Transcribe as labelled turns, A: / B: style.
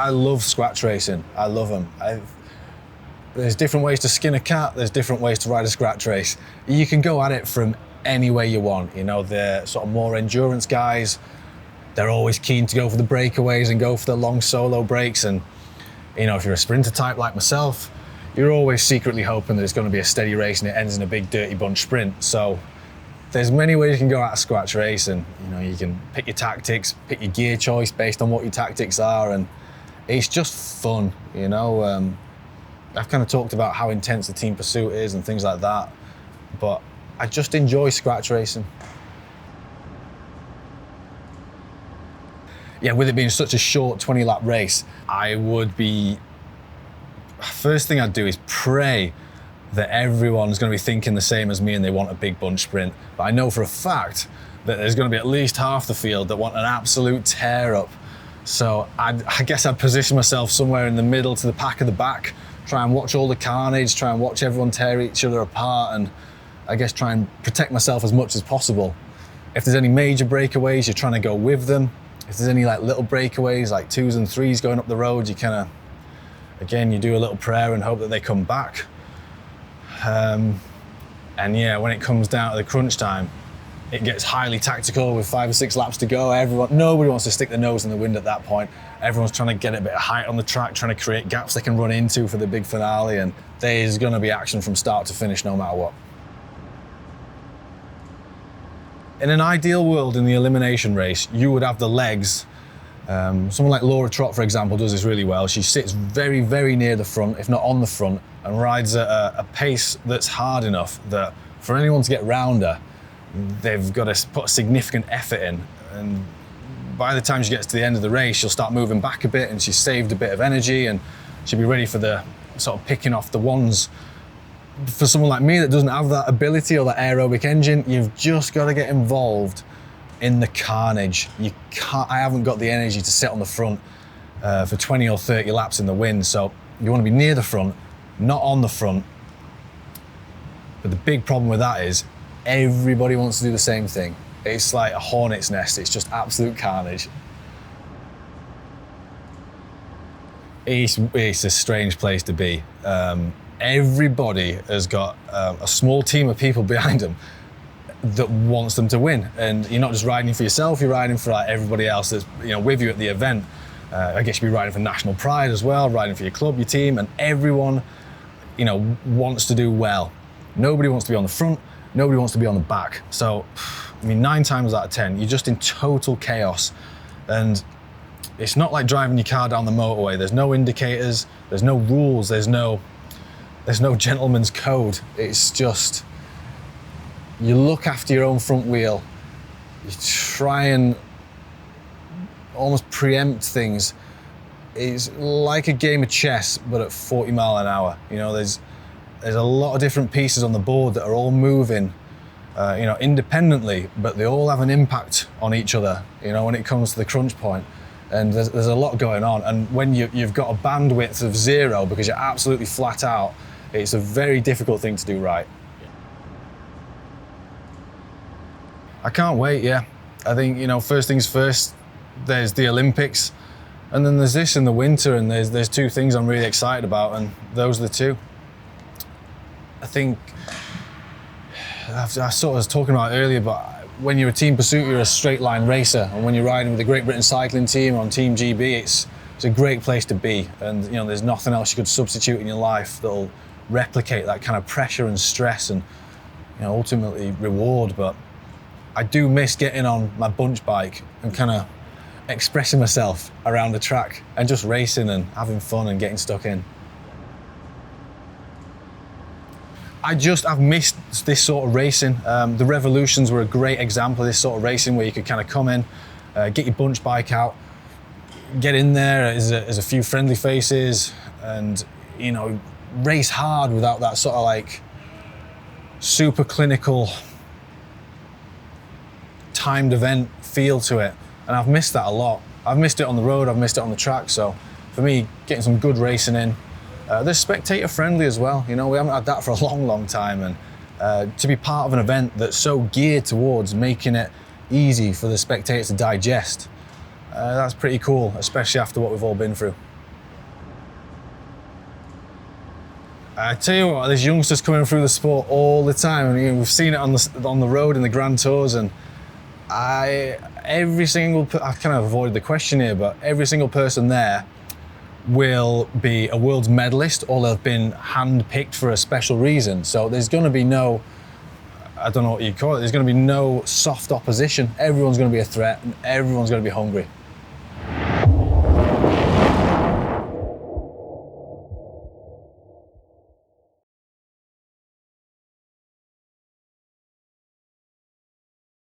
A: I love scratch racing. I love them. There's different ways to skin a cat. There's different ways to ride a scratch race. You can go at it from any way you want. You know, the sort of more endurance guys, they're always keen to go for the breakaways and go for the long solo breaks. And, you know, if you're a sprinter type like myself, you're always secretly hoping that it's going to be a steady race and it ends in a big dirty bunch sprint. So there's many ways you can go at a scratch race, and, you know, you can pick your tactics, pick your gear choice based on what your tactics are, and it's just fun, you know. I've kind of talked about how intense the team pursuit is and things like that, but I just enjoy scratch racing. Yeah, with it being such a short 20-lap race, first thing I'd do is pray that everyone's going to be thinking the same as me and they want a big bunch sprint. But I know for a fact that there's going to be at least half the field that want an absolute tear up. So I guess I'd position myself somewhere in the middle to the pack of the back, try and watch all the carnage, try and watch everyone tear each other apart, and I guess try and protect myself as much as possible. If there's any major breakaways, you're trying to go with them. If there's any like little breakaways, like 2s and 3s going up the road, you kind of, again, you do a little prayer and hope that they come back. And yeah, when it comes down to the crunch time, it gets highly tactical with 5 or 6 laps to go. Nobody wants to stick their nose in the wind at that point. Everyone's trying to get a bit of height on the track, trying to create gaps they can run into for the big finale, and there's going to be action from start to finish no matter what. In an ideal world, in the elimination race, you would have the legs. Someone like Laura Trott, for example, does this really well. She sits very, very near the front, if not on the front, and rides at a pace that's hard enough that for anyone to get round her, they've got to put a significant effort in. And by the time she gets to the end of the race, she'll start moving back a bit and she's saved a bit of energy and she'll be ready for the sort of picking off the ones. For someone like me that doesn't have that ability or that aerobic engine, you've just got to get involved in the carnage. I haven't got the energy to sit on the front for 20 or 30 laps in the wind, so you want to be near the front, not on the front. But the big problem with that is everybody wants to do the same thing. It's like a hornet's nest. It's just absolute carnage. It's a strange place to be. Everybody has got a small team of people behind them that wants them to win, and you're not just riding for yourself, you're riding for like everybody else that's, you know, with you at the event. I guess you'd be riding for national pride as well, riding for your club, your team, and everyone, you know, wants to do well. Nobody wants to be on the front, nobody wants to be on the back. So, I mean, 9 times out of 10, you're just in total chaos. And it's not like driving your car down the motorway. There's no indicators, there's no rules, there's no gentleman's code. It's just, you look after your own front wheel, you try and almost preempt things. It's like a game of chess, but at 40 miles an hour. You know, there's a lot of different pieces on the board that are all moving, you know, independently, but they all have an impact on each other, you know, when it comes to the crunch point. And there's a lot going on. And when you've got a bandwidth of 0 because you're absolutely flat out, it's a very difficult thing to do right. I can't wait, yeah. I think, you know, first things first, there's the Olympics, and then there's this in the winter, and there's 2 things I'm really excited about, and those are the 2. I think, I sort of was talking about it earlier, but when you're a team pursuit, you're a straight line racer, and when you're riding with the Great Britain cycling team on Team GB, it's a great place to be, and, you know, there's nothing else you could substitute in your life that'll replicate that kind of pressure and stress and, you know, ultimately reward. But I do miss getting on my bunch bike and kind of expressing myself around the track and just racing and having fun and getting stuck in. I've missed this sort of racing. The Revolutions were a great example of this sort of racing where you could kind of come in, get your bunch bike out, get in there as a few friendly faces and, you know, race hard without that sort of like super clinical timed event feel to it. And I've missed that a lot. I've missed it on the road, I've missed it on the track. So for me, getting some good racing in. They're spectator friendly as well. You know, we haven't had that for a long, long time. And to be part of an event that's so geared towards making it easy for the spectators to digest, that's pretty cool, especially after what we've all been through. I tell you what, there's youngsters coming through the sport all the time, and we've seen it on the road in the Grand Tours, and I kind of avoided the question here, but every single person there will be a world's medalist, or they've been hand-picked for a special reason. So there's going to be no, I don't know what you call it, there's going to be no soft opposition. Everyone's going to be a threat, and everyone's going to be hungry.